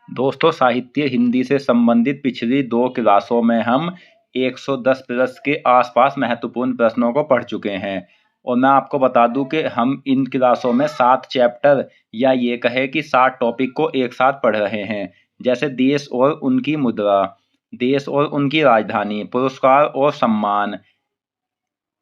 दोस्तों, साहित्य हिंदी से संबंधित पिछली 2 क्लासों में हम 110 प्लस के आसपास महत्वपूर्ण प्रश्नों को पढ़ चुके हैं और मैं आपको बता दूं कि हम इन क्लासों में 7 चैप्टर या ये कहे कि 7 टॉपिक को एक साथ पढ़ रहे हैं। जैसे देश और उनकी मुद्रा, देश और उनकी राजधानी, पुरस्कार और सम्मान,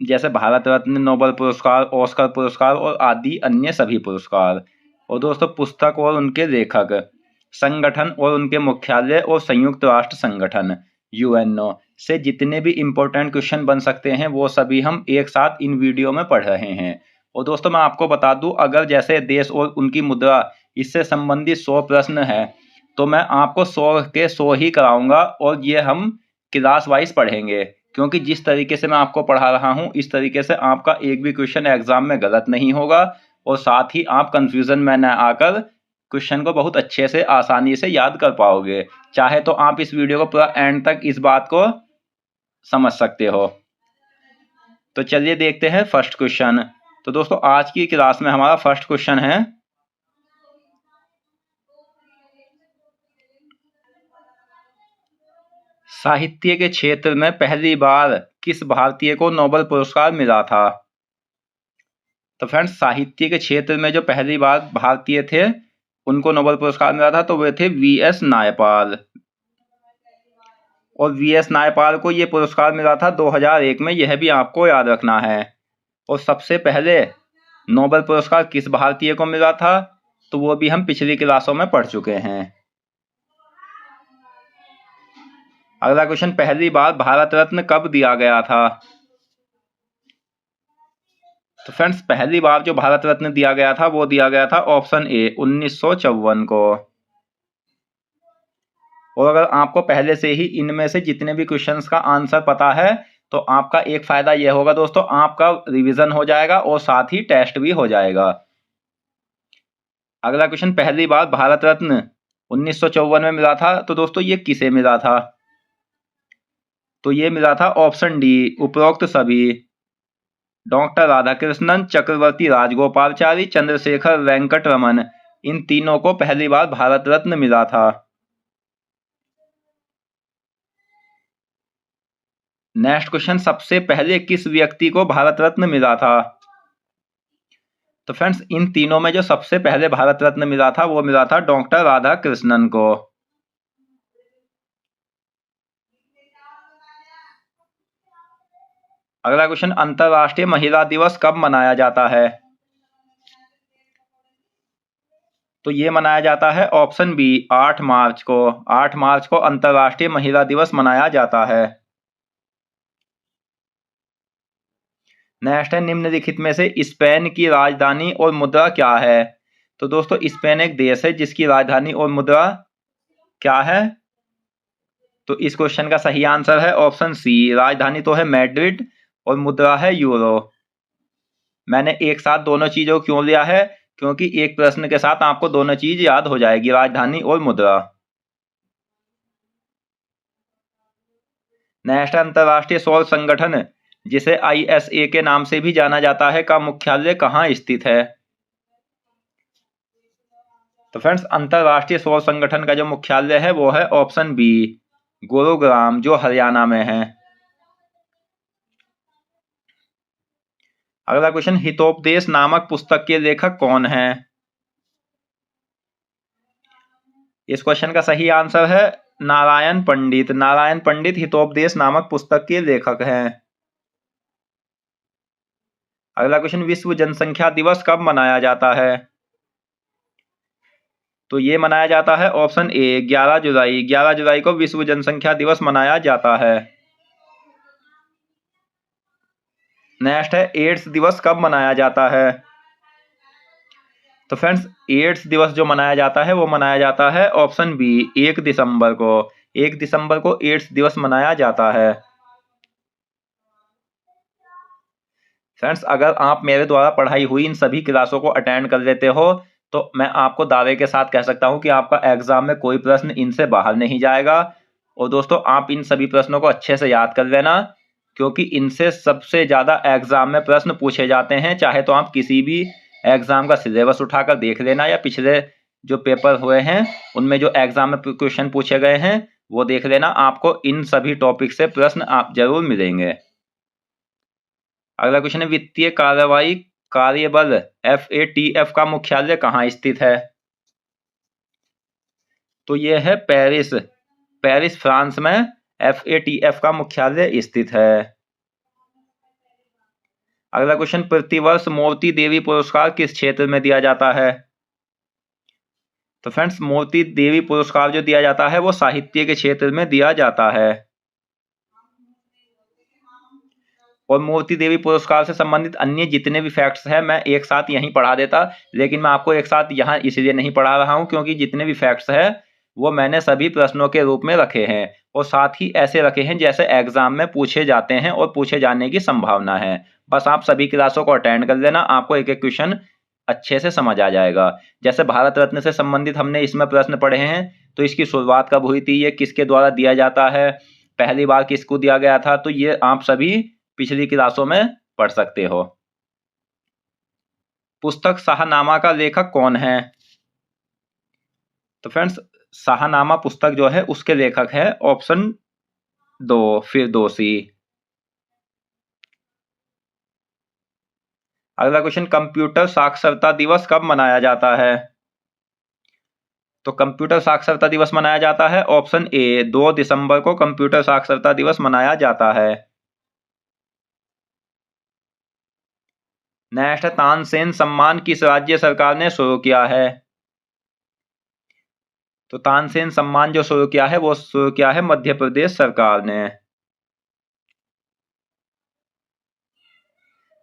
जैसे भारत रत्न, नोबेल पुरस्कार, ऑस्कर पुरस्कार और आदि अन्य सभी पुरस्कार। और दोस्तों, पुस्तक और उनके लेखक, संगठन और उनके मुख्यालय और संयुक्त राष्ट्र संगठन यूएनओ से जितने भी इम्पोर्टेंट क्वेश्चन बन सकते हैं वो सभी हम एक साथ इन वीडियो में पढ़ रहे हैं। और दोस्तों, मैं आपको बता दूं, अगर जैसे देश और उनकी मुद्रा इससे संबंधित 100 प्रश्न है तो मैं आपको 100 के 100 ही कराऊंगा और ये हम क्लास वाइज पढ़ेंगे, क्योंकि जिस तरीके से मैं आपको पढ़ा रहा हूँ इस तरीके से आपका एक भी क्वेश्चन एग्जाम में गलत नहीं होगा और साथ ही आप कंफ्यूजन में न आकर क्वेश्चन को बहुत अच्छे से आसानी से याद कर पाओगे। चाहे तो आप इस वीडियो को पूरा एंड तक इस बात को समझ सकते हो। तो चलिए देखते हैं फर्स्ट क्वेश्चन। तो दोस्तों, आज की क्लास में हमारा फर्स्ट क्वेश्चन है, साहित्य के क्षेत्र में पहली बार किस भारतीय को नोबेल पुरस्कार मिला था? तो फ्रेंड्स, साहित्य के क्षेत्र में जो पहली बार भारतीय थे उनको नोबेल पुरस्कार मिला था तो वे थे वीएस नायपाल। और वीएस नायपाल को ये पुरस्कार मिला था 2001 में, यह भी आपको याद रखना है। और सबसे पहले नोबेल पुरस्कार किस भारतीय को मिला था तो वो भी हम पिछली क्लासों में पढ़ चुके हैं। अगला क्वेश्चन, पहली बार भारत रत्न कब दिया गया था? तो फ्रेंड्स, पहली बार जो भारत रत्न दिया गया था वो दिया गया था ऑप्शन ए 1954 को। और अगर आपको पहले से ही इनमें से जितने भी क्वेश्चंस का आंसर पता है तो आपका एक फायदा यह होगा दोस्तों, आपका रिवीजन हो जाएगा और साथ ही टेस्ट भी हो जाएगा। अगला क्वेश्चन, पहली बार भारत रत्न 1954 में मिला था तो दोस्तों ये किसे मिला था? तो ये मिला था ऑप्शन डी उपरोक्त सभी, डॉक्टर राधाकृष्णन, चक्रवर्ती राजगोपालचारी, चंद्रशेखर वेंकट रमन, इन तीनों को पहली बार भारत रत्न मिला था। नेक्स्ट क्वेश्चन, सबसे पहले किस व्यक्ति को भारत रत्न मिला था? तो फ्रेंड्स, इन तीनों में जो सबसे पहले भारत रत्न मिला था वो मिला था डॉक्टर राधाकृष्णन को। अगला क्वेश्चन, अंतरराष्ट्रीय महिला दिवस कब मनाया जाता है? तो ये मनाया जाता है ऑप्शन बी 8 मार्च को। 8 मार्च को अंतरराष्ट्रीय महिला दिवस मनाया जाता है। नेक्स्ट है, निम्नलिखित में से स्पेन की राजधानी और मुद्रा क्या है? तो दोस्तों, स्पेन एक देश है जिसकी राजधानी और मुद्रा क्या है? तो इस क्वेश्चन का सही आंसर है ऑप्शन सी, राजधानी तो है मैड्रिड और मुद्रा है यूरो। मैंने एक साथ दोनों चीजों क्यों लिया है? क्योंकि एक प्रश्न के साथ आपको दोनों चीज याद हो जाएगी, राजधानी और मुद्रा। नेक्स्ट, अंतरराष्ट्रीय सौर संगठन जिसे आईएसए के नाम से भी जाना जाता है का मुख्यालय कहाँ स्थित है? तो फ्रेंड्स, अंतरराष्ट्रीय सौर संगठन का जो मुख्यालय है वो है ऑप्शन बी गुरुग्राम, जो हरियाणा में है। अगला क्वेश्चन, हितोपदेश नामक पुस्तक के लेखक कौन है? इस क्वेश्चन का सही आंसर है नारायण पंडित। नारायण पंडित हितोपदेश नामक पुस्तक के लेखक हैं। अगला क्वेश्चन, विश्व जनसंख्या दिवस कब मनाया जाता है? तो ये मनाया जाता है ऑप्शन ए 11 जुलाई। 11 जुलाई को विश्व जनसंख्या दिवस मनाया जाता है। नेक्स्ट है, एड्स दिवस कब मनाया जाता है? तो फ्रेंड्स, एड्स दिवस जो मनाया जाता है वो मनाया जाता है ऑप्शन बी 1 दिसंबर को। 1 दिसंबर को एड्स दिवस मनाया जाता है। फ्रेंड्स, अगर आप मेरे द्वारा पढ़ाई हुई इन सभी क्लासों को अटेंड कर लेते हो तो मैं आपको दावे के साथ कह सकता हूं कि आपका एग्जाम में कोई प्रश्न इनसे बाहर नहीं जाएगा। और दोस्तों, आप इन सभी प्रश्नों को अच्छे से याद कर लेना, क्योंकि इनसे सबसे ज्यादा एग्जाम में प्रश्न पूछे जाते हैं। चाहे तो आप किसी भी एग्जाम का सिलेबस उठाकर देख लेना या पिछले जो पेपर हुए हैं उनमें जो एग्जाम में क्वेश्चन पूछे गए हैं वो देख लेना, आपको इन सभी टॉपिक से प्रश्न आप जरूर मिलेंगे। अगला क्वेश्चन है, वित्तीय कार्रवाई कार्यबल FATF का मुख्यालय कहाँ स्थित है? तो ये है पेरिस, पेरिस फ्रांस में FATF का मुख्यालय स्थित है। अगला क्वेश्चन, प्रतिवर्ष मोती देवी पुरस्कार किस क्षेत्र में दिया जाता है? तो फ्रेंड्स, मोती देवी पुरस्कार जो दिया जाता है वो साहित्य के क्षेत्र में दिया जाता है। और मोती देवी पुरस्कार से संबंधित अन्य जितने भी फैक्ट्स हैं मैं एक साथ यहीं पढ़ा देता, लेकिन मैं आपको एक साथ यहाँ इसलिए नहीं पढ़ा रहा हूँ क्योंकि जितने भी फैक्ट्स हैं वो मैंने सभी प्रश्नों के रूप में रखे हैं और साथ ही ऐसे रखे हैं जैसे एग्जाम में पूछे जाते हैं और पूछे जाने की संभावना है। बस आप सभी क्लासों को अटेंड कर लेना, आपको एक एक क्वेश्चन अच्छे से समझ आ जाएगा। जैसे भारत रत्न से संबंधित हमने इसमें प्रश्न पढ़े हैं, तो इसकी शुरुआत कब हुई थी, ये किसके द्वारा दिया जाता है, पहली बार किसको दिया गया था, तो ये आप सभी पिछली क्लासों में पढ़ सकते हो। पुस्तक शाहनामा का लेखक कौन है? तो फ्रेंड्स, शाहनामा पुस्तक जो है उसके लेखक है ऑप्शन 2 फिरदौसी। अगला क्वेश्चन, कंप्यूटर साक्षरता दिवस कब मनाया जाता है? तो कंप्यूटर साक्षरता दिवस मनाया जाता है ऑप्शन ए 2 दिसंबर को कंप्यूटर साक्षरता दिवस मनाया जाता है। नेक्स्ट, तानसेन सम्मान किस राज्य सरकार ने शुरू किया है? तो तानसेन सम्मान जो शुरू किया है वो शुरू किया है मध्य प्रदेश सरकार ने।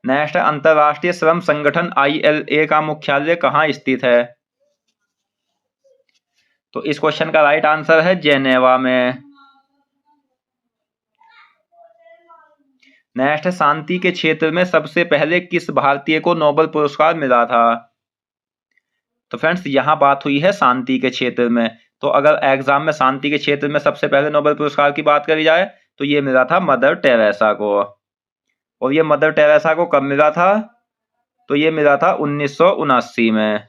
नेक्स्ट, अंतरराष्ट्रीय श्रम संगठन ILO का मुख्यालय कहाँ स्थित है? तो इस क्वेश्चन का राइट आंसर है जेनेवा में। नेक्स्ट, शांति के क्षेत्र में सबसे पहले किस भारतीय को नोबेल पुरस्कार मिला था? तो फ्रेंड्स, यहाँ बात हुई है शांति के क्षेत्र में, तो अगर एग्जाम में शांति के क्षेत्र में सबसे पहले नोबेल पुरस्कार की बात करी जाए तो ये मिला था मदर टेरेसा को। और ये मदर टेरेसा को कब मिला था? तो ये मिला था 1979 में।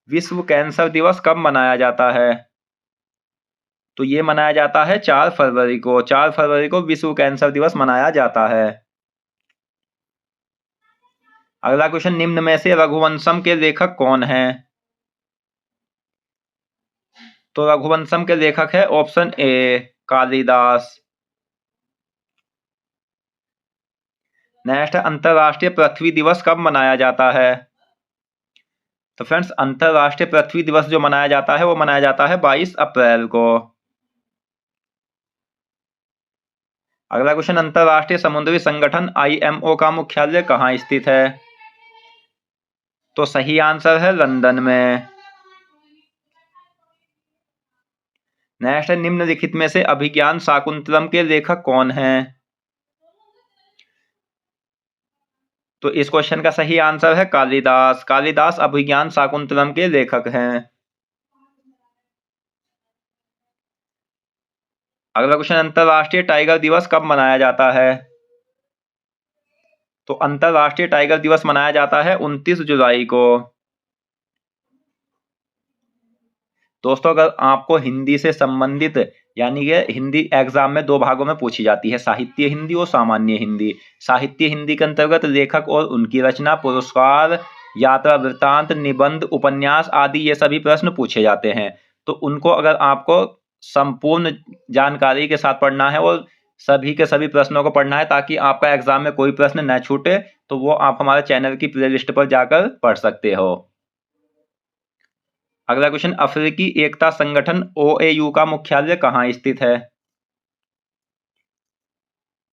विश्व कैंसर दिवस कब मनाया जाता है? तो ये मनाया जाता है 4 फरवरी को। 4 फरवरी को विश्व कैंसर दिवस मनाया जाता है। अगला क्वेश्चन, निम्न में से रघुवंशम के लेखक कौन हैं? तो रघुवंशम के लेखक है ऑप्शन ए कालिदास। नेक्स्ट, अंतरराष्ट्रीय पृथ्वी दिवस कब मनाया जाता है? तो फ्रेंड्स, अंतरराष्ट्रीय पृथ्वी दिवस जो मनाया जाता है वो मनाया जाता है 22 अप्रैल को। अगला क्वेश्चन, अंतरराष्ट्रीय समुद्री संगठन IMO का मुख्यालय कहाँ स्थित है? तो सही आंसर है लंदन में। नेक्स्ट, निम्नलिखित में से अभिज्ञान शाकुंतलम के लेखक कौन हैं? तो इस क्वेश्चन का सही आंसर है कालिदास। कालिदास अभिज्ञान शाकुंतलम के लेखक हैं। अगला क्वेश्चन, अंतरराष्ट्रीय टाइगर दिवस कब मनाया जाता है? तो अंतरराष्ट्रीय टाइगर दिवस मनाया जाता है 29 जुलाई को। दोस्तों, अगर आपको हिंदी से संबंधित यानी कि हिंदी एग्जाम में 2 भागों में पूछी जाती है, साहित्य हिंदी और सामान्य हिंदी। साहित्य हिंदी के अंतर्गत लेखक और उनकी रचना, पुरस्कार, यात्रा वृत्तांत, निबंध, उपन्यास आदि ये सभी प्रश्न पूछे जाते हैं। तो उनको अगर आपको संपूर्ण जानकारी के साथ पढ़ना है और सभी के सभी प्रश्नों को पढ़ना है ताकि आपका एग्जाम में कोई प्रश्न न छूटे, तो वो आप हमारे चैनल की प्लेलिस्ट पर जाकर पढ़ सकते हो। अगला क्वेश्चन, अफ्रीकी एकता संगठन OAU का मुख्यालय कहाँ स्थित है?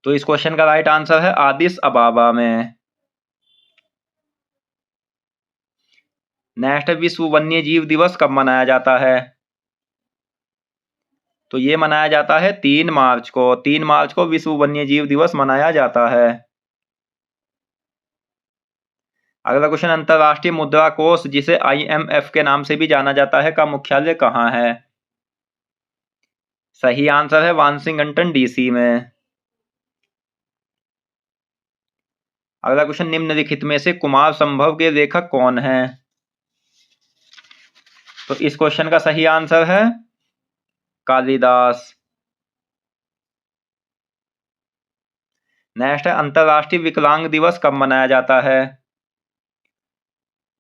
तो इस क्वेश्चन का राइट आंसर है आदिस अबाबा में। नेक्स्ट, विश्व वन्य जीव दिवस कब मनाया जाता है? तो ये मनाया जाता है 3 मार्च को। 3 मार्च को विश्व वन्य जीव दिवस मनाया जाता है। अगला क्वेश्चन, अंतरराष्ट्रीय मुद्रा कोष जिसे IMF के नाम से भी जाना जाता है का मुख्यालय कहाँ है? सही आंसर है वाशिंगटन DC में। अगला क्वेश्चन, निम्नलिखित में से कुमार संभव के लेखक कौन हैं? तो इस क्वेश्चन का सही आंसर है कालिदास। नेक्स्ट है, अंतरराष्ट्रीय विकलांग दिवस कब मनाया जाता है?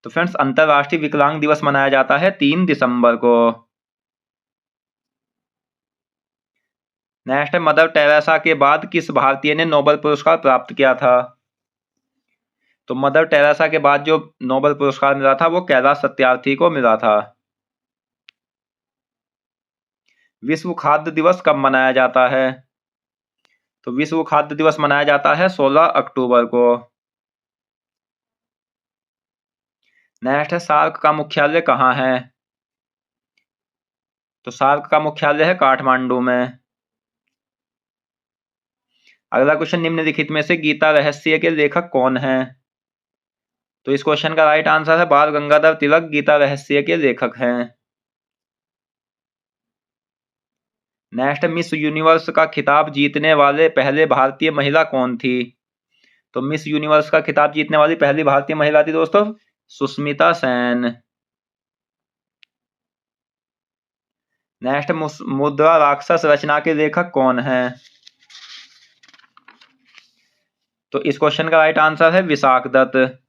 तो फ्रेंड्स, अंतरराष्ट्रीय विकलांग दिवस मनाया जाता है 3 दिसंबर को। नेक्स्ट है, मदर टेरेसा के बाद किस भारतीय ने नोबेल पुरस्कार प्राप्त किया था? तो मदर टेरेसा के बाद जो नोबेल पुरस्कार मिला था वो कैलाश सत्यार्थी को मिला था। विश्व खाद्य दिवस कब मनाया जाता है? तो विश्व खाद्य दिवस मनाया जाता है 16 अक्टूबर को। नेक्स्ट है, सार्क का मुख्यालय कहाँ है? तो सार्क का मुख्यालय है काठमांडू में। अगला क्वेश्चन, निम्नलिखित में से गीता रहस्य के लेखक कौन हैं? तो इस क्वेश्चन का राइट आंसर है बाल गंगाधर तिलक गीता रहस्य के लेखक हैं। नेक्स्ट, मिस यूनिवर्स का खिताब जीतने वाले पहले भारतीय महिला कौन थी? तो मिस यूनिवर्स का खिताब जीतने वाली पहली भारतीय महिला थी दोस्तों सुष्मिता सेन। नेक्स्ट, मुद्रा राक्षस रचना के लेखक कौन हैं? तो इस क्वेश्चन का राइट आंसर है विशाख दत्त।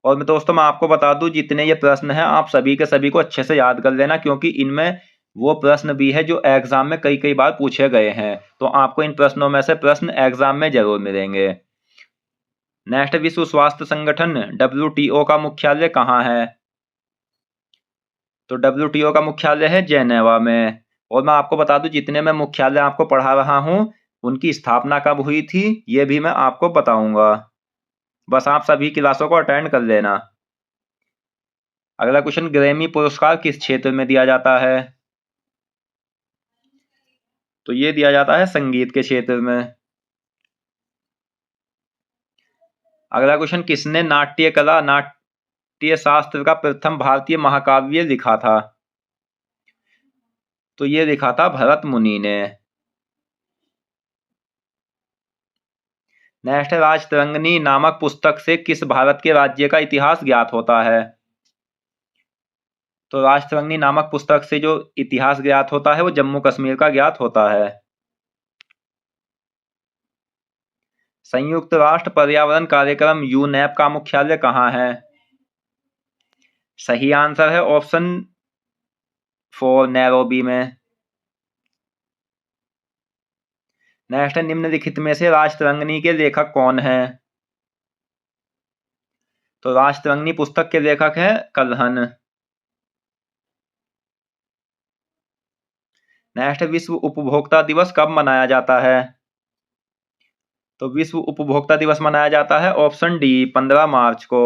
और मैं आपको बता दूं, जितने ये प्रश्न हैं आप सभी के सभी को अच्छे से याद कर लेना, क्योंकि इनमें वो प्रश्न भी है जो एग्जाम में कई कई बार पूछे गए हैं। तो आपको इन प्रश्नों में से प्रश्न एग्जाम में जरूर मिलेंगे। नेक्स्ट, विश्व स्वास्थ्य संगठन WTO का मुख्यालय कहाँ है? तो WTO का मुख्यालय है जेनेवा में। और मैं आपको बता दूं, जितने मैं मुख्यालय आपको पढ़ा रहा हूं उनकी स्थापना कब हुई थी ये भी मैं आपको बताऊंगा। बस आप सभी क्लासों को अटेंड कर लेना। अगला क्वेश्चन, ग्रैमी पुरस्कार किस क्षेत्र में दिया जाता है? तो ये दिया जाता है संगीत के क्षेत्र में। अगला क्वेश्चन, किसने नाट्य कला नाट्य शास्त्र का प्रथम भारतीय महाकाव्य लिखा था? तो ये लिखा था भरत मुनि ने। नेक्स्ट, राजतरंगिणी नामक पुस्तक से किस भारत के राज्य का इतिहास ज्ञात होता है? तो राजतरंगिणी नामक पुस्तक से जो इतिहास ज्ञात होता है वो जम्मू कश्मीर का ज्ञात होता है। संयुक्त राष्ट्र पर्यावरण कार्यक्रम यूनेप का मुख्यालय कहाँ है? सही आंसर है ऑप्शन 4 नैरोबी में। नेक्स्ट, निम्नलिखित में से राजतरंगिणी के लेखक कौन हैं? तो राजतरंगिणी पुस्तक के लेखक हैं कल्हन। नेक्स्ट, विश्व उपभोक्ता दिवस कब मनाया जाता है? तो विश्व उपभोक्ता दिवस मनाया जाता है ऑप्शन डी 15 मार्च को।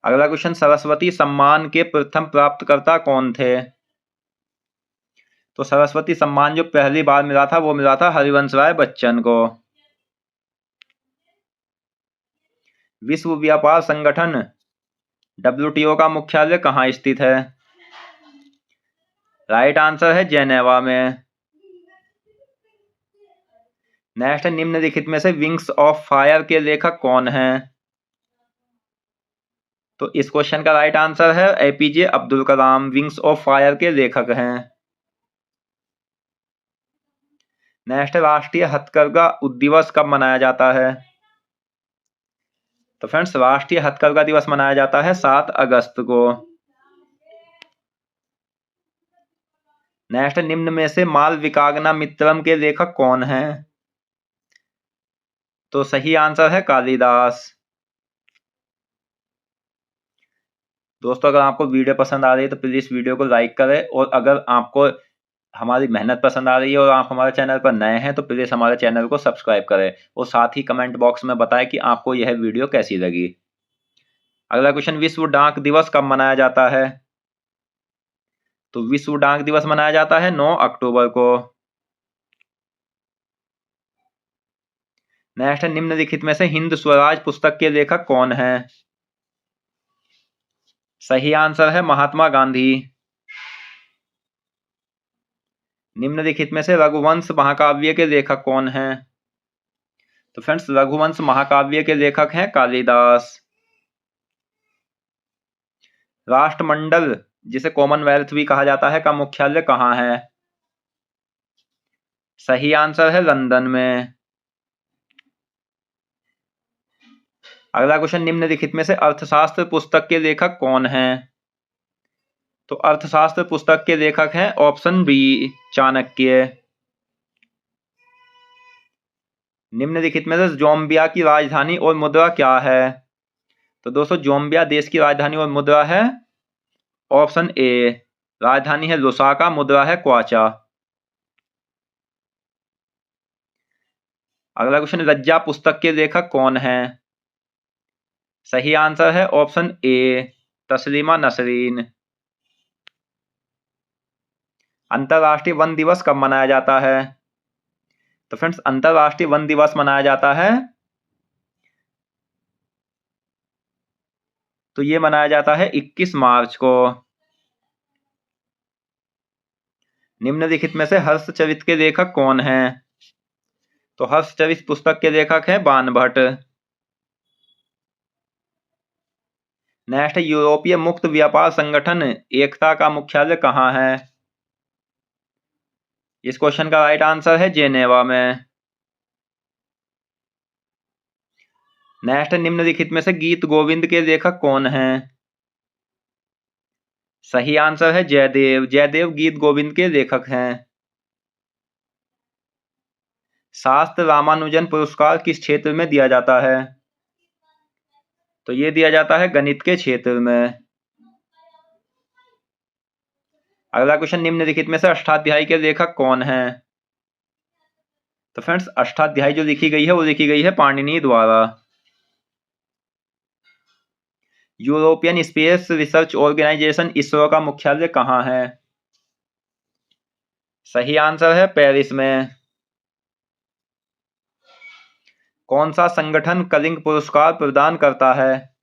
अगला क्वेश्चन, सरस्वती सम्मान के प्रथम प्राप्तकर्ता कौन थे? तो सरस्वती सम्मान जो पहली बार मिला था वो मिला था हरिवंश राय बच्चन को। विश्व व्यापार संगठन WTO का मुख्यालय कहाँ स्थित है? राइट आंसर है जेनेवा में। नेक्स्ट, निम्नलिखित में से विंग्स ऑफ फायर के लेखक कौन हैं? तो इस क्वेश्चन का राइट आंसर है APJ Abdul Kalam wings of fire के लेखक हैं। नेक्स्ट, राष्ट्रीय हथकरघा दिवस कब मनाया जाता है? तो फ्रेंड्स, राष्ट्रीय हथकरघा दिवस मनाया जाता है 7 अगस्त को। नेक्स्ट, निम्न में से मालविकाग्ना मित्रम के लेखक कौन हैं? तो सही आंसर है कालिदास। दोस्तों, अगर आपको वीडियो पसंद आ रही है तो प्लीज वीडियो को लाइक करें, और अगर आपको हमारी मेहनत पसंद आ रही है और आप हमारे चैनल पर नए हैं तो प्लीज हमारे चैनल को सब्सक्राइब करें, और साथ ही कमेंट बॉक्स में बताएं कि आपको यह वीडियो कैसी लगी। अगला क्वेश्चन, विश्व डाक दिवस कब मनाया जाता है? तो विश्व डाक दिवस मनाया जाता है 9 अक्टूबर को। नेक्स्ट, निम्नलिखित में से हिंद स्वराज पुस्तक के लेखक कौन हैं? सही आंसर है महात्मा गांधी। निम्नलिखित में से रघुवंश महाकाव्य के लेखक कौन हैं? तो फ्रेंड्स रघुवंश महाकाव्य के लेखक हैं कालिदास। राष्ट्रमंडल जिसे कॉमनवेल्थ भी कहा जाता है का मुख्यालय कहाँ है? सही आंसर है लंदन में। अगला क्वेश्चन, निम्नलिखित में से अर्थशास्त्र पुस्तक के लेखक कौन हैं? तो अर्थशास्त्र पुस्तक के लेखक हैं ऑप्शन बी चाणक्य। निम्नलिखित में से जोम्बिया की राजधानी और मुद्रा क्या है? तो दोस्तों जोम्बिया देश की राजधानी और मुद्रा है ऑप्शन ए, राजधानी है लुसाका, मुद्रा है क्वाचा। अगला क्वेश्चन, लज्जा पुस्तक के लेखक कौन हैं? सही आंसर है ऑप्शन ए, तस्लीमा नसरीन। अंतरराष्ट्रीय वन दिवस कब मनाया जाता है? तो फ्रेंड्स अंतरराष्ट्रीय वन दिवस मनाया जाता है, तो ये मनाया जाता है 21 मार्च को। निम्नलिखित में से हर्षचरित के लेखक कौन हैं? तो हर्षचरित पुस्तक के लेखक हैं बाणभट्ट। नेक्स्ट, यूरोपीय मुक्त व्यापार संगठन एकता का मुख्यालय कहाँ है? इस क्वेश्चन का राइट आंसर है जेनेवा में। नेक्स्ट, निम्नलिखित में से गीत गोविंद के लेखक कौन हैं? सही आंसर है जयदेव। जयदेव गीत गोविंद के लेखक हैं। शास्त्र रामानुजन पुरस्कार किस क्षेत्र में दिया जाता है? तो ये दिया जाता है गणित के क्षेत्र में। अगला क्वेश्चन, निम्नलिखित में से अष्टाध्यायी के लेखक कौन हैं? तो फ्रेंड्स अष्टाध्यायी जो लिखी गई है वो लिखी गई है पाणिनि द्वारा। European space research organisation ISRO का मुख्यालय कहाँ है? सही आंसर है पेरिस में। कौन सा संगठन कलिंग पुरस्कार प्रदान करता है?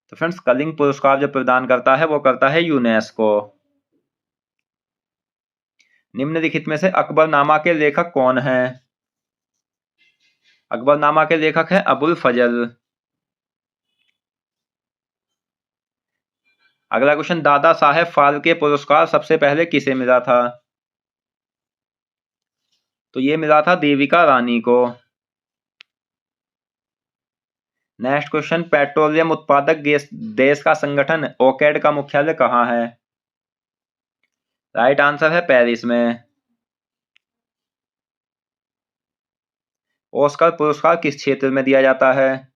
तो फ्रेंड्स कलिंग पुरस्कार जो प्रदान करता है वो करता है यूनेस्को। निम्नलिखित में से अकबरनामा के लेखक कौन हैं? अकबरनामा के लेखक हैं अबुल फजल। अगला क्वेश्चन, दादा साहेब फाल्के पुरस्कार सबसे पहले किसे मिला था? तो ये मिला था देविका रानी को। नेक्स्ट क्वेश्चन, पेट्रोलियम उत्पादक देश का संगठन ओकेड का मुख्यालय कहाँ है? राइट आंसर है पेरिस में। ऑस्कर पुरस्कार किस क्षेत्र में दिया जाता है?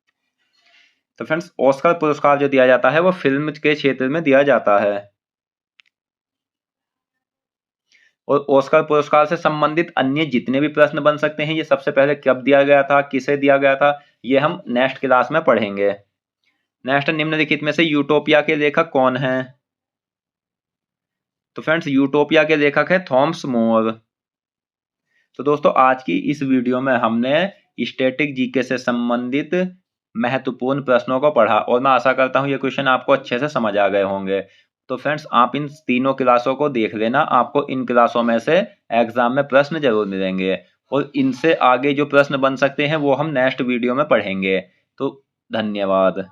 तो फ्रेंड्स ऑस्कर पुरस्कार जो दिया जाता है वो फिल्म के क्षेत्र में दिया जाता है। और ऑस्कर पुरस्कार से संबंधित अन्य जितने भी प्रश्न बन सकते हैं, ये सबसे पहले कब दिया गया था, किसे दिया गया था, ये हम नेक्स्ट क्लास में पढ़ेंगे। नेक्स्ट, निम्नलिखित में से यूटोपिया के लेखक कौन हैं? तो फ्रेंड्स यूटोपिया के लेखक है थॉमस मोर। तो दोस्तों आज की इस वीडियो में हमने स्टैटिक जीके से संबंधित महत्वपूर्ण प्रश्नों को पढ़ा और मैं आशा करता हूं ये क्वेश्चन आपको अच्छे से समझ आ गए होंगे। तो फ्रेंड्स आप इन तीनों क्लासों को देख लेना, आपको इन क्लासों में से एग्जाम में प्रश्न जरूर मिलेंगे और इनसे आगे जो प्रश्न बन सकते हैं वो हम नेक्स्ट वीडियो में पढ़ेंगे। तो धन्यवाद।